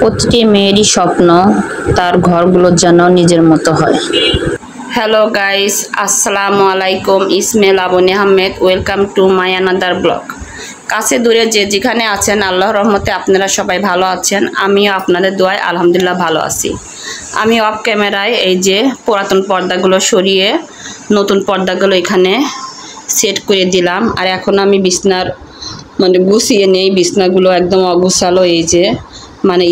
প্রতিটি মেয়েরই স্বপ্ন তার ঘরগুলো যেন নিজের মতো হয়। হ্যালো গাইস, আসসালামু আলাইকুম। Ismail Laboni Ahmed, welcome to my another blog. কাছে দূরে যে যেখানে আছেন, আল্লাহর রহমতে আপনারা সবাই ভালো আছেন। আমিও আপনাদের দোয়ায় আলহামদুলিল্লাহ ভালো আছি। আমি অফ ক্যামেরায় এই যে পুরাতন পর্দাগুলো সরিয়ে নতুন পর্দাগুলো এখানে সেট করে দিলাম। আর এখন আমি বিছনার গুছিয়ে নেই। বিছনাগুলো একদম অগুছালো। এই যে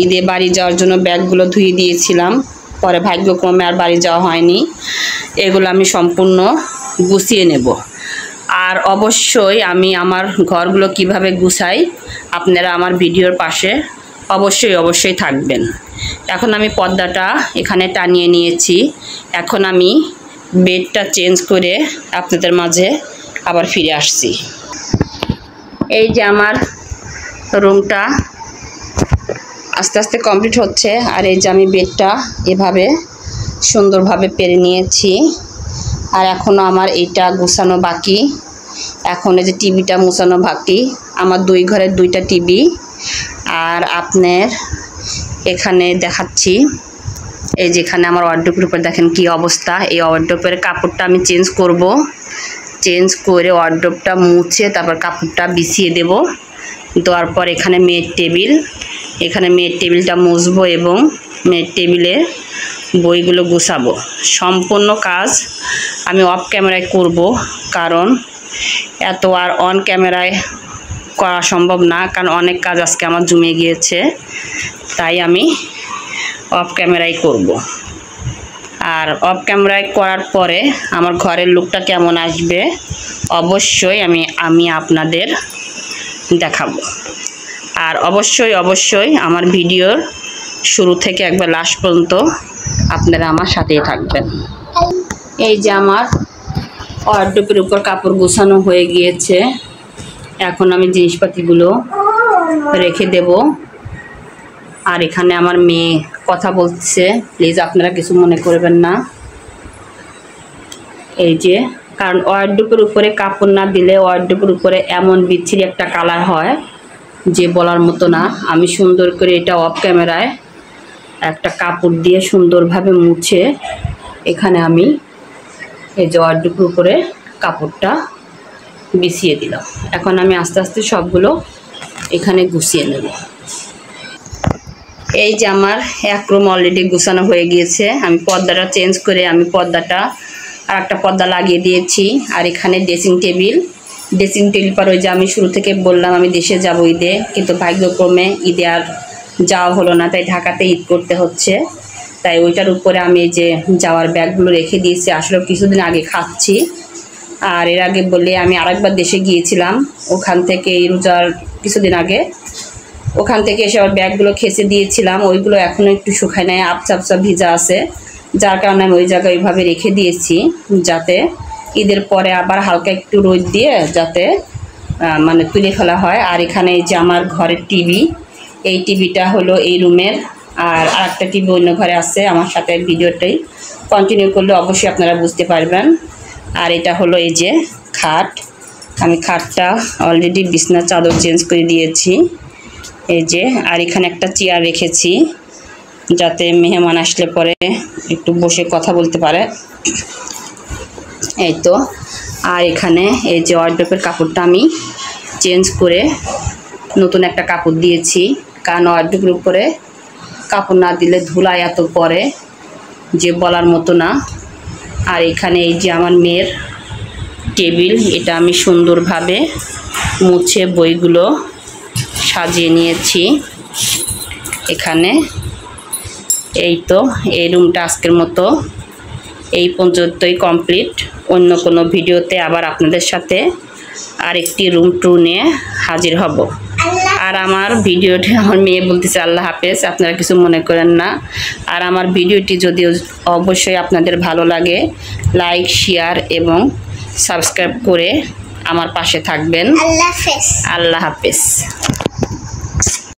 ঈদে বাড়ি যাওয়ার জন্য ব্যাগগুলো ধুয়ে দিয়েছিলাম, পরে ভাগ্যক্রমে আর বাড়ি যাওয়া হয়নি। এগুলো আমি সম্পূর্ণ গুছিয়ে নেব। আর অবশ্যই আমি আমার ঘরগুলো কিভাবে গুছাই আপনারা আমার ভিডিওর পাশে অবশ্যই থাকবেন। এখন আমি পর্দাটা এখানে টানিয়ে নিয়েছি। এখন আমি বেডটা চেঞ্জ করে আপনাদের মাঝে আবার ফিরে আসছি। এই যে আমার রুমটা আস্তে আস্তে কমপ্লিট হচ্ছে। আর এই যে আমি বেডটা এভাবে সুন্দরভাবে পেরে নিয়েছি। আর এখনও আমার এইটা গুছানো বাকি। এখন এই যে টিভিটা মুছানো বাকি। আমার দুই ঘরের দুইটা টিভি। আর আপনার এখানে দেখাচ্ছি, এই যেখানে আমার ওয়ার্ডরোবের উপর দেখেন কি অবস্থা। এই ওয়ার্ডরোবের কাপড়টা আমি চেঞ্জ করব। চেঞ্জ করে ওয়ার্ডরোবটা মুছে তারপর কাপড়টা বিছিয়ে দেব। দেওয়ার পর এখানে মেয়ের টেবিল, এখানে মেয়ের টেবিলটা মুছবো এবং মেয়ের টেবিলে বইগুলো গুছাবো। সম্পূর্ণ কাজ আমি অফ ক্যামেরায় করব, কারণ এত আর অন ক্যামেরায় করা সম্ভব না, কারণ অনেক কাজ আজকে আমার জমে গিয়েছে। তাই আমি অফ ক্যামেরায় করব। আর অফ ক্যামেরায় করার পরে আমার ঘরের লুকটা কেমন আসবে অবশ্যই আমি আপনাদের দেখাবো। আর অবশ্যই আমার ভিডিওর শুরু থেকে একবার লাস্ট পর্যন্ত আপনারা আমার সাথেই থাকবেন। এই যে আমার ওয়ার্ডরোবের উপর কাপড় গুছানো হয়ে গিয়েছে। এখন আমি জিনিসপাতিগুলো রেখে দেব। আর এখানে আমার মেয়ে কথা বলছে, প্লিজ আপনারা কিছু মনে করবেন না। এই যে, কারণ ওয়ার্ডরোবের উপরে কাপড় না দিলে ওয়ার্ডরোবের উপরে এমন বিচ্ছিরি একটা কালার হয় যে বলার মতো না। আমি সুন্দর করে এটা অফ ক্যামেরায় একটা কাপড় দিয়ে সুন্দরভাবে মুছে এখানে আমি এই যে ওয়ার্ডরোবের উপরে কাপড়টা বিছিয়ে দিলাম। এখন আমি আস্তে আস্তে সবগুলো এখানে গুছিয়ে নেব। এই যে আমার এক রুম অলরেডি গুছানো হয়ে গিয়েছে। আমি পর্দাটা চেঞ্জ করে আমি পর্দাটা আর একটা পর্দা লাগিয়ে দিয়েছি। আর এখানে ড্রেসিং টেবিল পর ওই যে আমি শুরু থেকে বললাম আমি দেশে যাব ঈদে, কিন্তু ভাগ্যক্রমে ঈদে আর যাওয়া হলো না, তাই ঢাকাতে ঈদ করতে হচ্ছে। তাই ওইটার উপরে আমি এই যে যাওয়ার ব্যাগগুলো রেখে দিয়েছি। আসলে কিছুদিন আগে খাচ্ছি। আর এর আগে বলে আমি আরেকবার দেশে গিয়েছিলাম, ওখান থেকে এই রোজার কিছুদিন আগে ওখান থেকে এসে আবার ব্যাগগুলো খেঁচে দিয়েছিলাম। ওইগুলো এখনও একটু শুকায় নাই, আপচা ভিজা আছে, যার কারণে আমি ওই জায়গায় ওইভাবে রেখে দিয়েছি, যাতে ঈদের পরে আবার হালকা একটু রোদ দিয়ে যাতে তুলে ফেলা হয়। আর এখানে এই যে আমার ঘরের টিভি, এই টিভিটা হলো এই রুমের। আর আরেকটা টিভি অন্য ঘরে আছে। আমার সাথে ভিডিওটাই কন্টিনিউ করলে অবশ্যই আপনারা বুঝতে পারবেন। আর এটা হলো এই যে খাট। আমি খাটটা অলরেডি বিছনার চাদর চেঞ্জ করে দিয়েছি। এই যে, আর এখানে একটা চেয়ার রেখেছি যাতে মেহমান আসলে পরে একটু বসে কথা বলতে পারে। এই তো। আর এখানে এই যে ওয়ার্ডরোবের কাপড়টা আমি চেঞ্জ করে নতুন একটা কাপড় দিয়েছি, কারণ ওয়ার্ডরোবের উপরে কাপড় না দিলে ধুলায় এত পরে যে বলার মতো না। আর এখানে এই যে আমার মেয়ের টেবিল, এটা আমি সুন্দরভাবে মুছে বইগুলো সাজিয়ে নিয়েছি এখানে। এই তো, এই রুমটা আজকের মতো এই পর্যন্তই কমপ্লিট। অন্য কোনো ভিডিওতে আবার আপনাদের সাথে আরেকটি রুম ট্যুর নিয়ে হাজির হব। আর আমার ভিডিওটি আমার মেয়ে বলতেছে আল্লাহ হাফেজ, আপনারা কিছু মনে করেন না। আর আমার ভিডিওটি যদি অবশ্যই আপনাদের ভালো লাগে, লাইক শেয়ার এবং সাবস্ক্রাইব করে আমার পাশে থাকবেন। আল্লাহ হাফেজ।